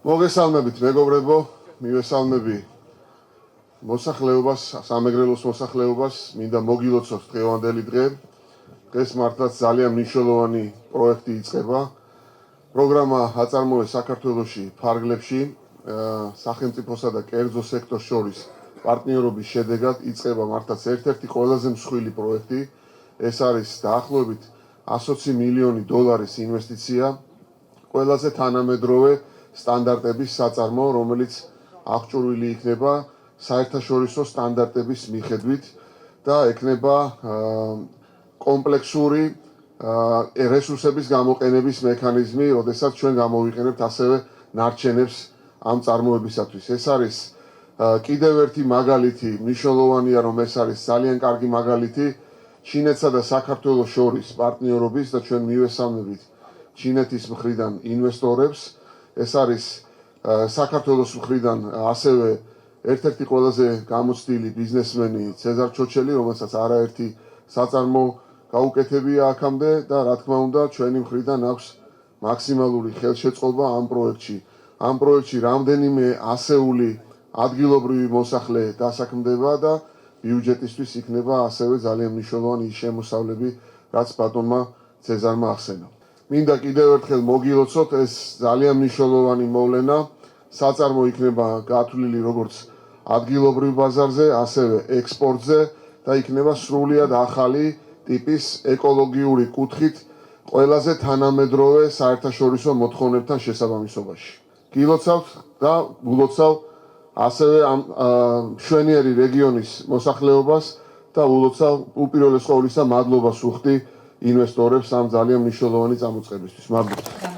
მოგესალმებით მეგობრებო, მივესალმები მოსახლეობას, სამეგრელოს მოსახლეობას, მინდა მოგილოცოთ დღევანდელი დღე. დღეს მართლაც ძალიან მნიშვნელოვანი პროექტი იწყება. პროგრამა აწარმოეს საქართველოში ფარგლებში, სახელმწიფოსა და კერძო სექტორს შორის პარტნიორობის შედეგად იწყება მართლაც ერთ-ერთი ყველაზე მსხვილი პროექტი. ეს არის დაახლოებით 120 მილიონი დოლარის ინვესტიცია, ყველაზე თანამედროვე სტანდარტების საწარმო, რომელიც აღჭურვილი იქნება საერთაშორისო სტანდარტების მიხედვით და ექნება კომპლექსური რესურსების გამოყენების მექანიზმი, როდესაც ჩვენ გამოვიყენებთ ასევე ნარჩენებს ამ წარმოებისათვის. ეს არის კიდევ ერთი მაგალითი, მნიშვნელოვანია, რომ ეს არის ძალიან კარგი მაგალითი ჩინეთსა და საქართველოს შორის პარტნიორობის და ჩვენ მივესალმებით ჩინეთის მხრიდან ინვესტორებს. ეს არის საქართველოს მხრიდან ასევე ერთ-ერთი ყველაზე გამოცდილი ბიზნესმენი ცეზარ ჩოჩელი, რომელსაც არაერთი საწარმო გაუკეთებია აქამდე და რა თქმა უნდა ჩვენი მხრიდან აქვს მაქსიმალური ხელშეწყობა ამ პროექტში. ამ პროექტში რამდენიმე ასეული ადგილობრივი მოსახლე დასაქმდება და ბიუჯეტისთვის იქნება ასევე ძალიან მნიშვნელოვანი შემოსავლები, რაც ბატონმა ცეზარმა ახსენა. მინდა კიდევ ერთხელ მოგილოცოთ, ეს ძალიან მნიშვნელოვანი მოვლენა. საწარმო იქნება გათვლილი როგორც ადგილობრივ ბაზარზე, ასევე ექსპორტზე და იქნება სრულიად ახალი ტიპის ეკოლოგიური კუთხით ყველაზე თანამედროვე საერთაშორისო მოთხოვნებთან შესაბამისობაში. გილოცავთ და გულოცავ ასევე ამ მშვენიერი რეგიონის მოსახლეობას და ულოცავ უპირველეს ყოვლისა მადლობას ვუხდი ინვესტორებს ამ ძალიან მნიშვნელოვანი წამოწყებისთვის. მადლობა.